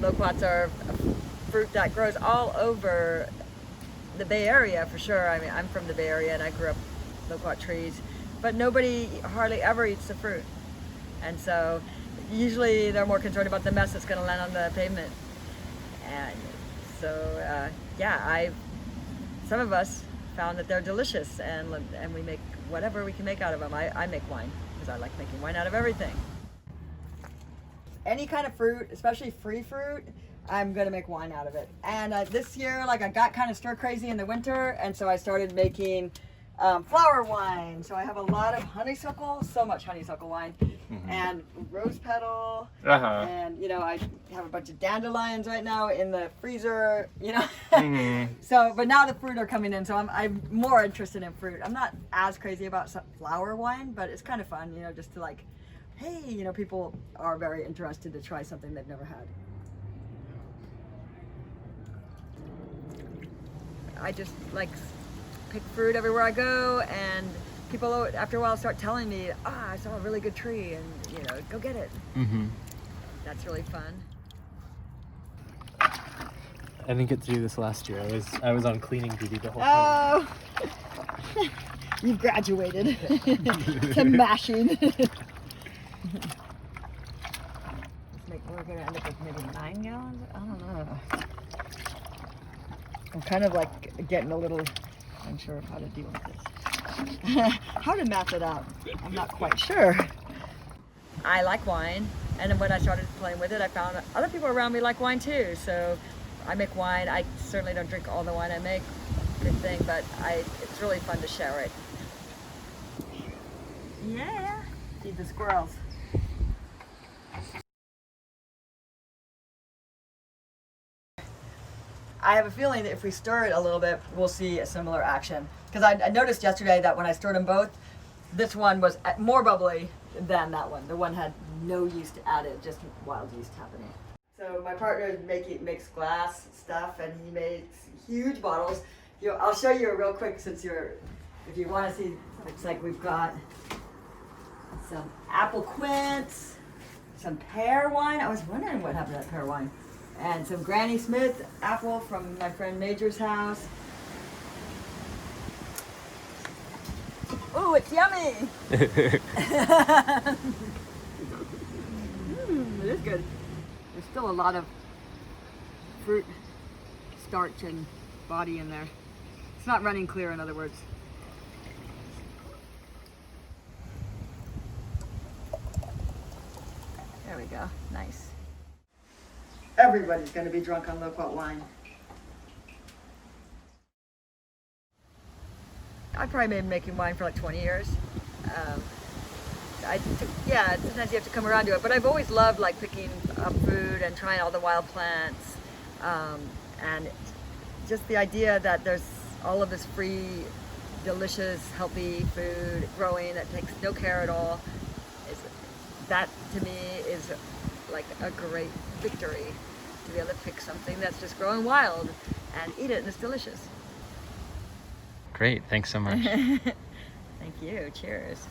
Loquats are a fruit that grows all over the Bay Area for sure. I mean, I'm from the Bay Area and I grew up loquat trees, but nobody hardly ever eats the fruit. And so usually they're more concerned about the mess that's going to land on the pavement. And so, yeah, some of us found that they're delicious, and we make whatever we can make out of them. I make wine because I like making wine out of everything. Any kind of fruit, especially free fruit, I'm gonna make wine out of it. And this year, like, I got kind of stir crazy in the winter, and so I started making flower wine. So I have a lot of honeysuckle, so much honeysuckle wine, and rose petal, and you know, I have a bunch of dandelions right now in the freezer, you know. So, but now the fruit are coming in, so I'm more interested in fruit. I'm not as crazy about flower wine, but it's kind of fun, you know, just to like, hey, you know, people are very interested to try something they've never had. I just like pick fruit everywhere I go, and people after a while start telling me, I saw a really good tree, and you know, go get it. That's really fun. I didn't get to do this last year. I was on cleaning duty the whole time. Oh, you graduated to mashing. We're gonna end up with maybe 9 gallons. I don't know. I'm kind of like getting a little unsure of how to deal with this. How to map it out, I'm not quite sure. I like wine, and when I started playing with it, I found other people around me like wine too. So I make wine. I certainly don't drink all the wine I make, good thing, but it's really fun to share it. Yeah, feed the squirrels. I have a feeling that if we stir it a little bit, we'll see a similar action. Because I noticed yesterday that when I stirred them both, this one was more bubbly than that one. The one had no yeast added, just wild yeast happening. So my partner makes glass stuff, and he makes huge bottles. I'll show you real quick if you want to see. Looks like we've got some apple quince, some pear wine. I was wondering what happened to that pear wine. And some Granny Smith apple from my friend Major's house. Ooh, it's yummy! It is good. There's still a lot of fruit, starch, and body in there. It's not running clear, in other words. There we go. Nice. Everybody's going to be drunk on loquat wine. I've probably been making wine for like 20 years. Sometimes you have to come around to it, but I've always loved like picking up food and trying all the wild plants, and just the idea that there's all of this free, delicious, healthy food growing that takes no care at all. That to me is like a great victory, to be able to pick something that's just growing wild and eat it, and it's delicious. Great, thanks so much. Thank you, cheers.